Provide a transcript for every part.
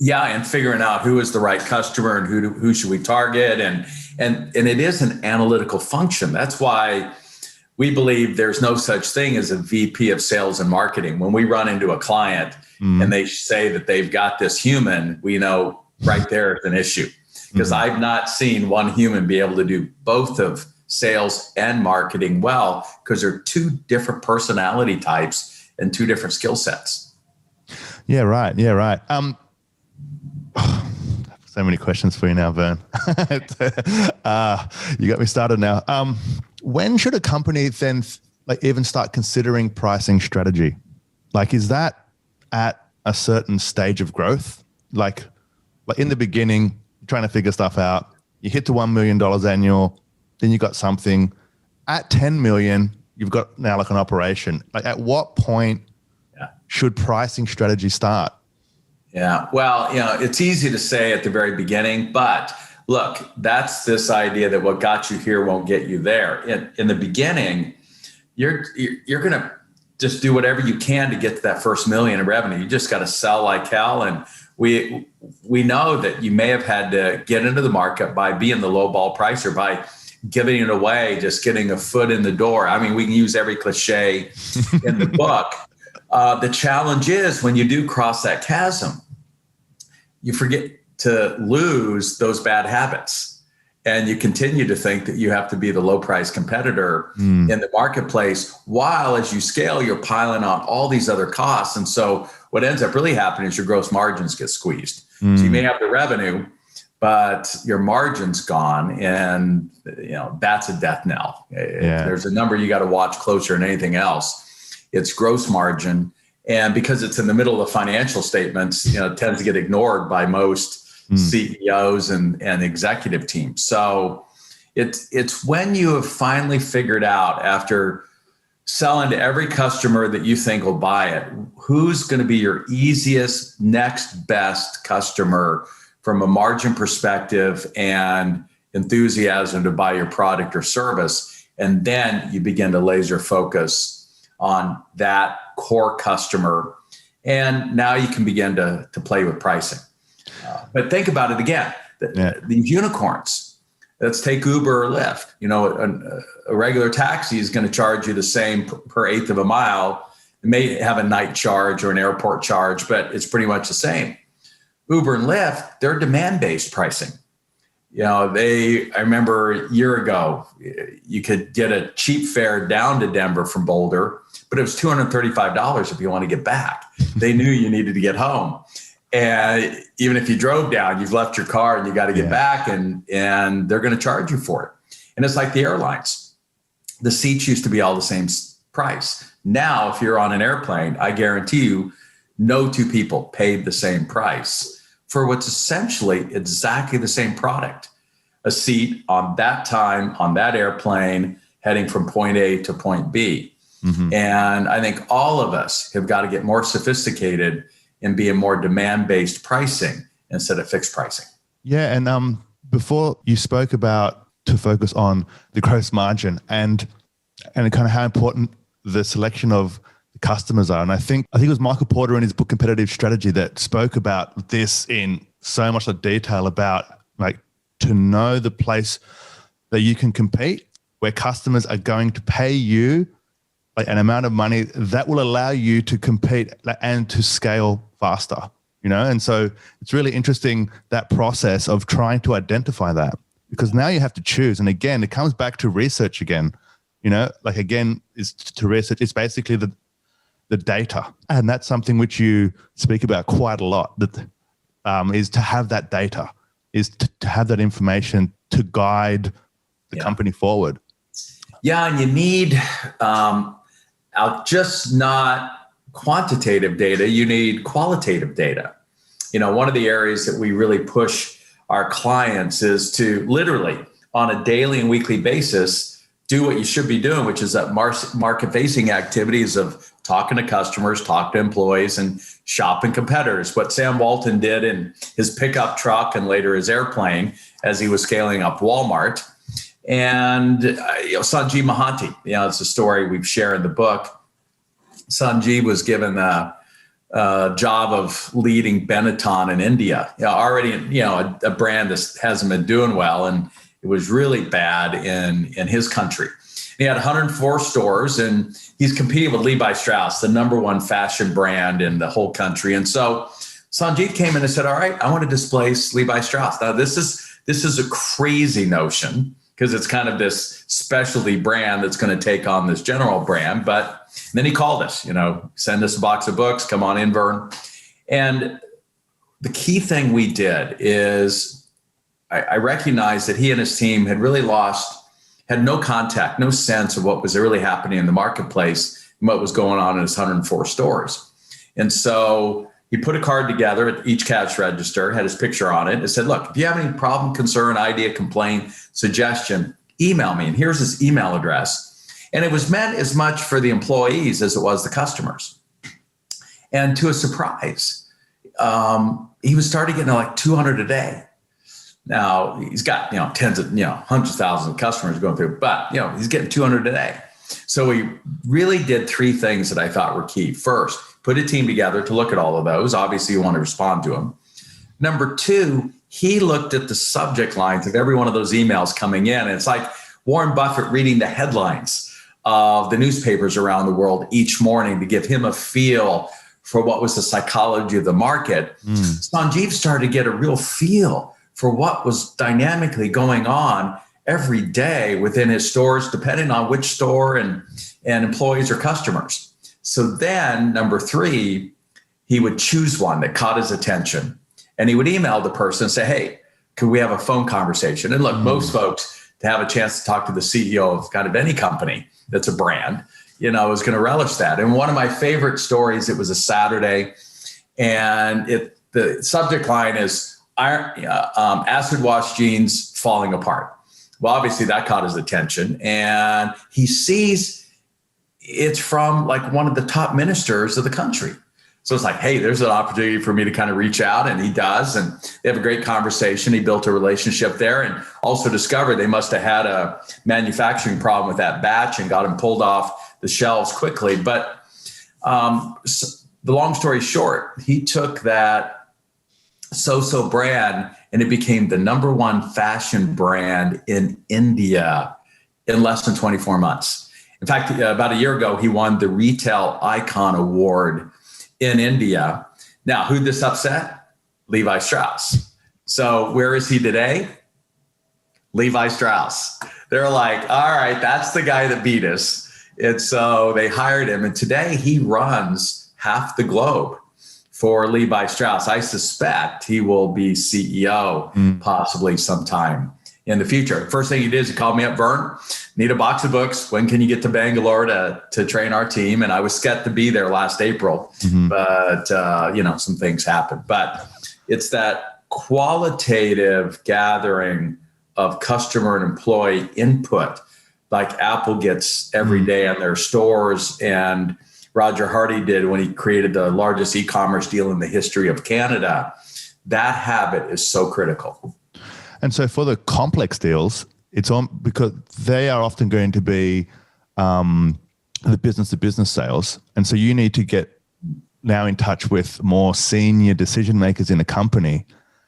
Yeah, and figuring out who is the right customer and who should we target, and it is an analytical function. That's why we believe there's no such thing as a VP of sales and marketing. When we run into a client and they say that they've got this human, we know right there is an issue, because I've not seen one human be able to do both of sales and marketing well, because they're two different personality types and two different skill sets. Yeah, right. So many questions for you now, Verne. You got me started now. When should a company then even start considering pricing strategy? Is that at a certain stage of growth? Like in the beginning, you're trying to figure stuff out. You hit to $1 million annual, then you got something. At 10 million, you've got now an operation. At what point should pricing strategy start? Yeah, well, it's easy to say at the very beginning, but look, that's this idea that what got you here won't get you there. In the beginning, you're going to just do whatever you can to get to that first million in revenue. You just got to sell like hell. And we know that you may have had to get into the market by being the low ball pricer, by giving it away, just getting a foot in the door. I mean, we can use every cliche in the book. The challenge is when you do cross that chasm, you forget to lose those bad habits, and you continue to think that you have to be the low price competitor in the marketplace, while as you scale, you're piling on all these other costs. And so what ends up really happening is your gross margins get squeezed. So you may have the revenue, but your margin's gone, and that's a death knell. Yeah. There's a number you got to watch closer than anything else. It's gross margin. And because it's in the middle of the financial statements, it tends to get ignored by most CEOs and executive teams. So it's when you have finally figured out, after selling to every customer that you think will buy it, who's going to be your easiest, next best customer from a margin perspective and enthusiasm to buy your product or service. And then you begin to laser focus on that core customer. And now you can begin to play with pricing. But think about it again. These unicorns, let's take Uber or Lyft. A regular taxi is going to charge you the same per eighth of a mile. It may have a night charge or an airport charge, but it's pretty much the same. Uber and Lyft, they're demand-based pricing. I remember a year ago, you could get a cheap fare down to Denver from Boulder, but it was $235 if you want to get back. They knew you needed to get home. And even if you drove down, you've left your car and you got to get back, and they're going to charge you for it. And it's like the airlines. The seats used to be all the same price. Now, if you're on an airplane, I guarantee you, no two people paid the same price for what's essentially exactly the same product. A seat on that time, on that airplane, heading from point A to point B. And I think all of us have got to get more sophisticated in being more demand-based pricing instead of fixed pricing. Yeah, and before you spoke about to focus on the gross margin and kind of how important the selection of customers are. And I think it was Michael Porter in his book Competitive Strategy that spoke about this in so much detail, about to know the place that you can compete, where customers are going to pay you an amount of money that will allow you to compete and to scale faster, And so it's really interesting, that process of trying to identify that, because now you have to choose. And again, it comes back to research again, again, is to research. It's basically the data. And that's something which you speak about quite a lot, that is to have that data, is to have that information to guide the company forward. Yeah, and you need just not quantitative data, you need qualitative data. One of the areas that we really push our clients is to literally, on a daily and weekly basis, do what you should be doing, which is that market-facing activities of talking to customers, talk to employees, and shopping competitors. What Sam Walton did in his pickup truck and later his airplane as he was scaling up Walmart. And Sanjeev Mohanty, it's a story we've shared in the book. Sanjeev was given a job of leading Benetton in India. Already, a brand that hasn't been doing well, and it was really bad in his country. He had 104 stores, and he's competing with Levi Strauss, the number one fashion brand in the whole country. And so Sanjeev came in and said, all right, I want to displace Levi Strauss. Now, this is a crazy notion because it's kind of this specialty brand that's going to take on this general brand. But then he called us, send us a box of books, come on in, Verne. And the key thing we did is I recognized that he and his team had really had no contact, no sense of what was really happening in the marketplace and what was going on in his 104 stores. And so he put a card together at each cash register, had his picture on it, and said, look, if you have any problem, concern, idea, complaint, suggestion, email me. And here's his email address. And it was meant as much for the employees as it was the customers. And to a surprise, he was starting getting like 200 a day. Now he's got, tens of, hundreds of thousands of customers going through, but, he's getting 200 a day. So we really did three things that I thought were key. First, put a team together to look at all of those. Obviously, you want to respond to them. Number two, he looked at the subject lines of every one of those emails coming in. And it's like Warren Buffett reading the headlines of the newspapers around the world each morning to give him a feel for what was the psychology of the market. Sanjeev started to get a real feel for what was dynamically going on every day within his stores, depending on which store and employees or customers. So then, number three, he would choose one that caught his attention, and he would email the person and say, hey, could we have a phone conversation? And look, most folks, to have a chance to talk to the CEO of kind of any company that's a brand, is going to relish that. And one of my favorite stories, it was a Saturday, and the subject line is acid wash jeans falling apart. Well, obviously that caught his attention, and he sees it's from like one of the top ministers of the country. So it's like, hey, there's an opportunity for me to kind of reach out, and he does, and they have a great conversation. He built a relationship there, and also discovered they must have had a manufacturing problem with that batch and got him pulled off the shelves quickly. But so the long story short, he took that so-so brand and it became the number one fashion brand in India in less than 24 months. In fact, about a year ago, he won the Retail Icon Award in India. Now, who'd this upset? Levi Strauss. So where is he today? Levi Strauss. They're like, all right, that's the guy that beat us. And so they hired him. And today he runs half the globe for Levi Strauss. I suspect he will be CEO possibly sometime in the future. First thing he did is he called me up, Verne, need a box of books. When can you get to Bangalore to train our team? And I was set to be there last April, but some things happened. But it's that qualitative gathering of customer and employee input, like Apple gets every day in their stores, and Roger Hardy did when he created the largest e-commerce deal in the history of Canada. That habit is so critical. And so for the complex deals, it's on because they are often going to be the business-to-business sales. And so you need to get now in touch with more senior decision makers in the company.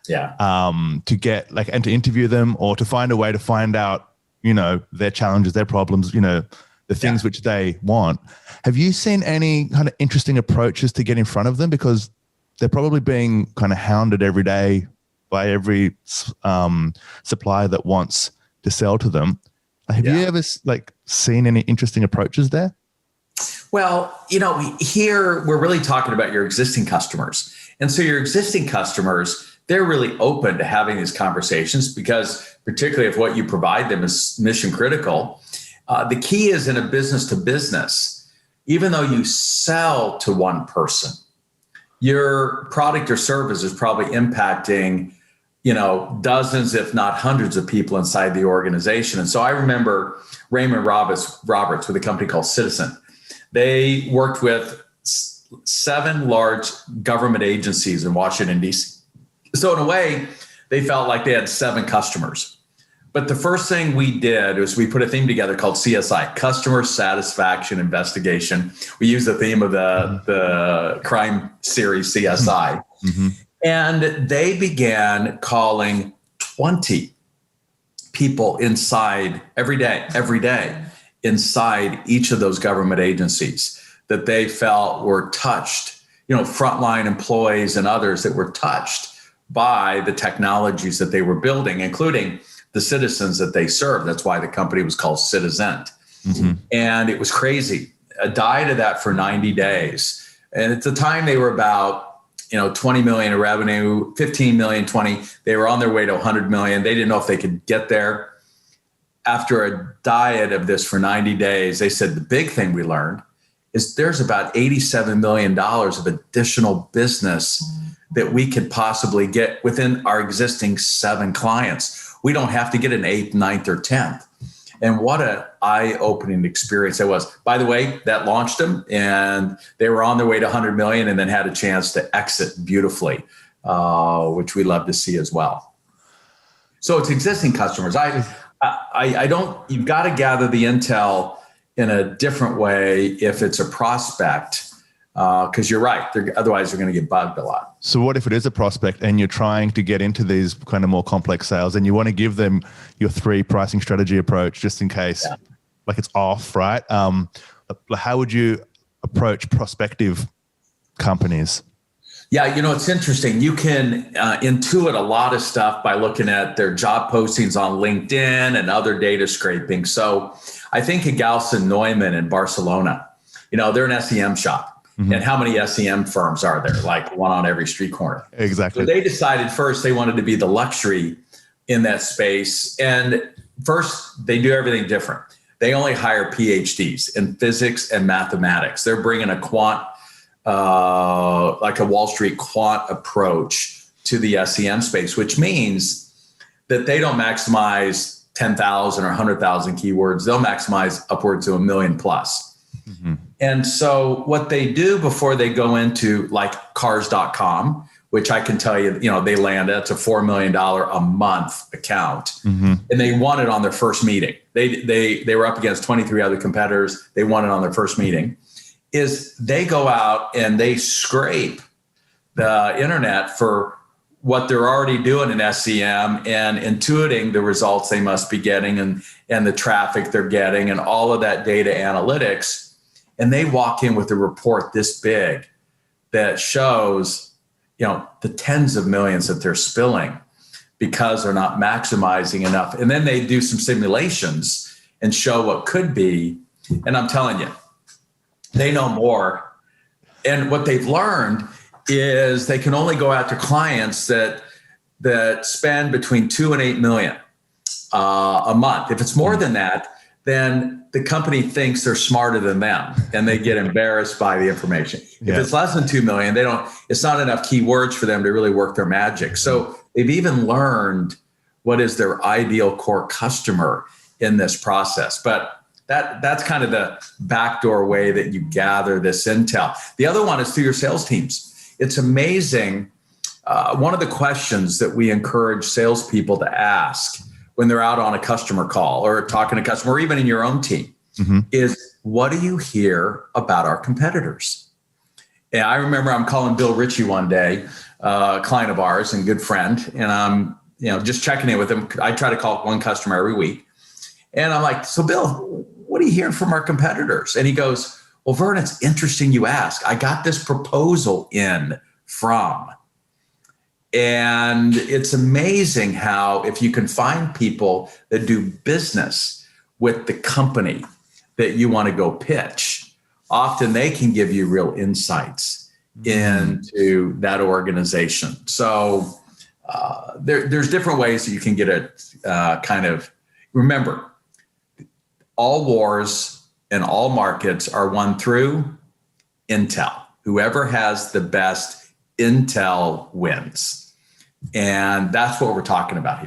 To get and to interview them or to find a way to find out, their challenges, their problems, the things which they want. Have you seen any kind of interesting approaches to get in front of them? Because they're probably being kind of hounded every day by every supplier that wants to sell to them. Have you ever seen any interesting approaches there? Well, here we're really talking about your existing customers. And so your existing customers, they're really open to having these conversations because particularly if what you provide them is mission critical. The key is in a business to business, even though you sell to one person, your product or service is probably impacting, dozens, if not hundreds of people inside the organization. And so I remember Raymond Roberts with a company called Citizen. They worked with 7 large government agencies in Washington, D.C. So in a way, they felt like they had 7 customers. But the first thing we did was we put a theme together called CSI, Customer Satisfaction Investigation. We use the theme of the crime series CSI. Mm-hmm. And they began calling 20 people inside every day, inside each of those government agencies that they felt were touched, frontline employees and others that were touched by the technologies that they were building, including the citizens that they serve. That's why the company was called Citizent. Mm-hmm. And it was crazy. I died of that for 90 days. And at the time they were about, 20 million in revenue, 15 million, 20. They were on their way to 100 million. They didn't know if they could get there. After a diet of this for 90 days, they said the big thing we learned is there's about $87 million of additional business that we could possibly get within our existing 7 clients. We don't have to get an 8th, 9th, or 10th. And what an eye-opening experience that was. By the way, that launched them, and they were on their way to 100 million and then had a chance to exit beautifully, which we love to see as well. So it's existing customers. I don't, you've got to gather the intel in a different way if it's a prospect. Because you're right, otherwise they're going to get bugged a lot. So what if it is a prospect and you're trying to get into these kind of more complex sales and you want to give them your 3 pricing strategy approach just in case like it's off, right? How would you approach prospective companies? Yeah, it's interesting. You can intuit a lot of stuff by looking at their job postings on LinkedIn and other data scraping. So I think of Galson Neumann in Barcelona, they're an SEM shop. Mm-hmm. And how many SEM firms are there? Like one on every street corner. Exactly. So they decided first they wanted to be the luxury in that space. And first, they do everything different. They only hire PhDs in physics and mathematics. They're bringing a quant, like a Wall Street quant approach to the SEM space, which means that they don't maximize 10,000 or 100,000 keywords. They'll maximize upwards of 1 million plus. Mm-hmm. And so what they do before they go into like cars.com, which I can tell you, they land at, it's a $4 million a month account. Mm-hmm. And they won it on their first meeting. They were up against 23 other competitors. They won it on their first meeting. Is they go out and they scrape the internet for what they're already doing in SEM and intuiting the results they must be getting and the traffic they're getting and all of that data analytics. And they walk in with a report this big that shows, the tens of millions that they're spilling because they're not maximizing enough. And then they do some simulations and show what could be. And I'm telling you, they know more. And what they've learned is they can only go after clients that spend between 2 and 8 million a month. If it's more than that, then the company thinks they're smarter than them and they get embarrassed by the information. Yeah. If it's less than 2 million, it's not enough keywords for them to really work their magic. So they've even learned what is their ideal core customer in this process. But that's kind of the backdoor way that you gather this intel. The other one is through your sales teams. It's amazing. One of the questions that we encourage salespeople to ask when they're out on a customer call or talking to a customer, or even in your own team, mm-hmm. is what do you hear about our competitors? And I remember I'm calling Bill Ritchie one day, a client of ours and good friend, and I'm just checking in with him. I try to call one customer every week. And I'm like, so Bill, what are you hearing from our competitors? And he goes, well, Verne, it's interesting you ask. I got this proposal in from. And it's amazing how if you can find people that do business with the company that you want to go pitch, often they can give you real insights into that organization. So there's different ways that you can get a kind of, remember, all wars and all markets are won through intel. Whoever has the best intel wins. And that's what we're talking about here.